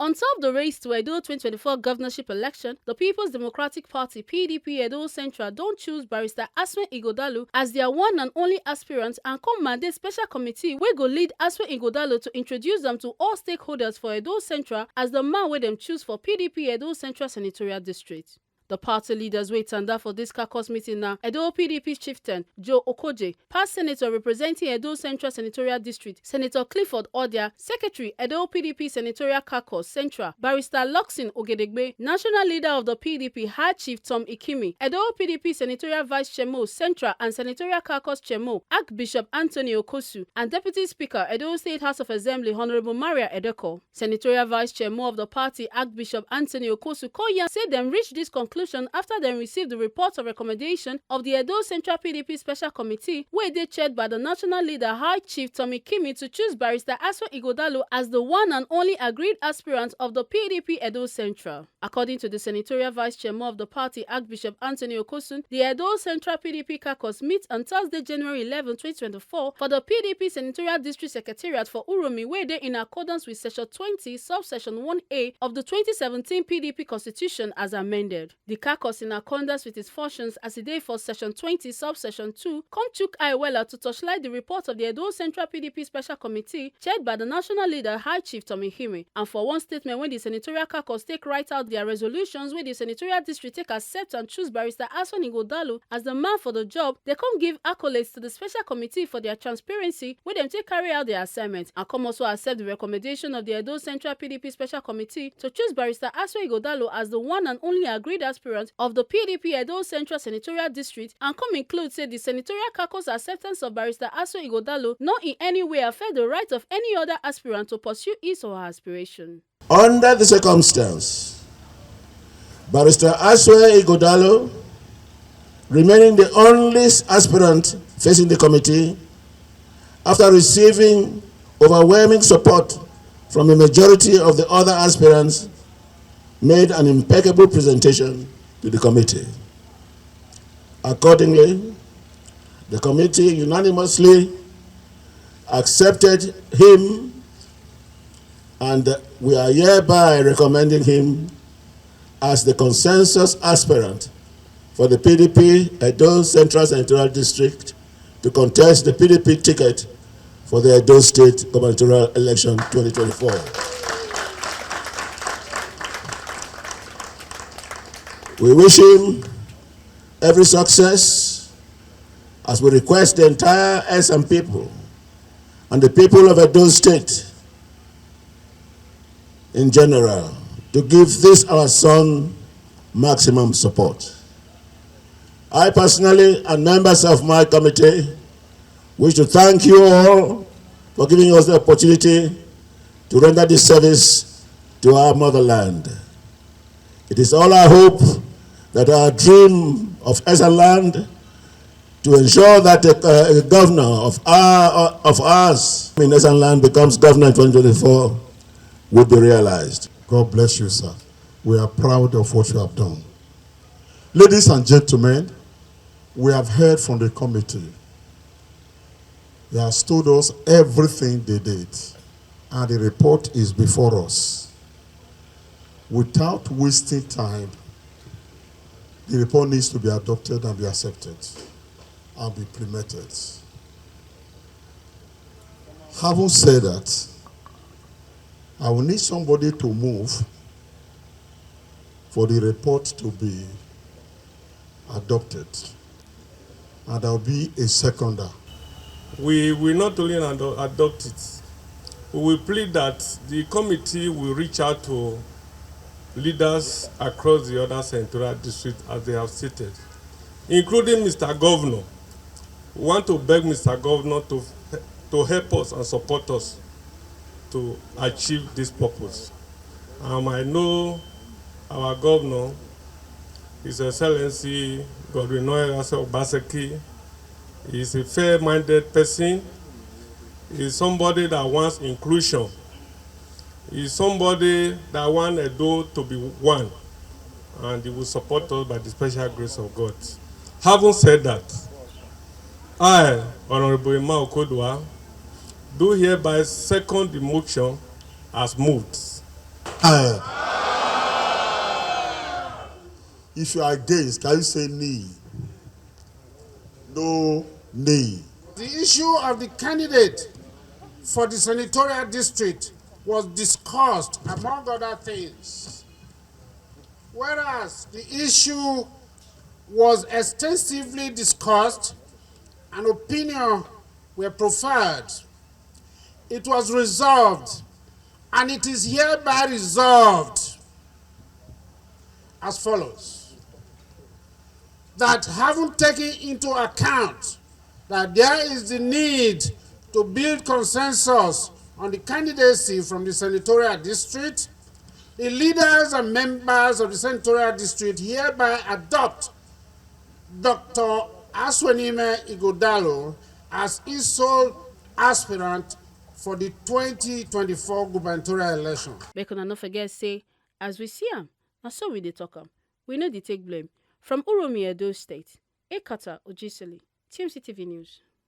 On top the race to Edo 2024 governorship election, the People's Democratic Party PDP Edo Central don't choose Barrister Asue Ighodalo as their one and only aspirant and come mandate special committee wey go lead Asue Ighodalo to introduce them to all stakeholders for Edo Central as the man wey dem choose for PDP Edo Central Senatorial District. The party leaders wey tanda for this caucus meeting na Edo PDP chieftain Joe Okoje, past senator representing Edo Central Senatorial District, Senator Clifford Odia, Secretary Edo PDP Senatorial Caucus Central, Barrister Luxin Ogedegbe, National Leader of the PDP High Chief Tom Ikimi, Edo PDP Senatorial Vice Chairman Central and Senatorial Caucus Chairman Archbishop Anthony Okosu, and Deputy Speaker Edo State House of Assembly Honorable Maria Edeko. Senatorial Vice Chairman of the party Archbishop Anthony Okosu Koya said them reached this conclusion after they received the report of recommendation of the Edo Central PDP Special Committee, where they chaired by the National Leader High Chief Tommy Kimi to choose Barrister Asue Ighodalo as the one and only agreed aspirant of the PDP Edo Central. According to the Senatorial Vice Chairman of the party, Archbishop Anthony Okosun, the Edo Central PDP caucus meets on Thursday, January 11, 2024 for the PDP Senatorial District Secretariat for Uromi, where they in accordance with Section 20, Subsection 1A of the 2017 PDP Constitution as amended. The caucus, in accordance with its functions as a day for Section 20, Subsection 2, come took Iwella to touchlight the report of the Edo Central PDP Special Committee chaired by the National Leader High Chief Tommy Hime. And for one statement, when the Senatorial caucus take right out their resolutions where the Senatorial District take accept and choose Barrister Asue Ighodalo as the man for the job, they come give accolades to the Special Committee for their transparency where them take carry out their assignment, and come also accept the recommendation of the Edo Central PDP Special Committee to choose Barrister Asue Ighodalo as the one and only agreed aspirant of the PDP Edo Central Senatorial District, and come include say the Senatorial caucus acceptance of Barrister Asue Ighodalo not in any way affect the right of any other aspirant to pursue his or her aspiration. Under the circumstance, Barrister Asue Ighodalo, remaining the only aspirant facing the committee, after receiving overwhelming support from a majority of the other aspirants, made an impeccable presentation to the committee. Accordingly, the committee unanimously accepted him, and we are hereby recommending him as the consensus aspirant for the PDP Edo Central Senatorial District to contest the PDP ticket for the Edo State gubernatorial election 2024. We wish him every success as we request the entire Esan people and the people of Edo State in general to give this our son maximum support. I personally and members of my committee wish to thank you all for giving us the opportunity to render this service to our motherland. It is all our hope that our dream of Esan Land to ensure that a governor of ours in Esan Land becomes governor in 2024 would be realized. God bless you, sir. We are proud of what you have done. Ladies and gentlemen, we have heard from the committee. They have told us everything they did, and the report is before us. Without wasting time, the report needs to be adopted and be accepted and be implemented. Having said that, I will need somebody to move for the report to be adopted, and there will be a seconder. We will not only adopt it, we will plead that the committee will reach out to leaders across the other senatorial districts as they have stated, including Mr. Governor. We want to beg Mr. Governor to help us and support us to achieve this purpose. I know our governor, His Excellency Godwin Obaseki, is a fair-minded person. He is somebody that wants inclusion. He is somebody that wants Edo to be one, and he will support us by the special grace of God. Having said that, I, Honorable Emma Okodwa, do hereby second the motion as moved. If you are against, can you say nay? No, nay. The issue of the candidate for the senatorial district was discussed, among other things. Whereas the issue was extensively discussed and opinions were proffered, it was resolved, and it is hereby resolved as follows: that having taken into account that there is the need to build consensus on the candidacy from the senatorial district, the leaders and members of the senatorial district hereby adopt Dr. Asue Ighodalo as his sole aspirant for the 2024 gubernatorial election. Make una no forget say, as we see am, na so we dey talk am. We no dey take blame. From Uromi, Edo State, Ekata Ojiseli, TMC TV News.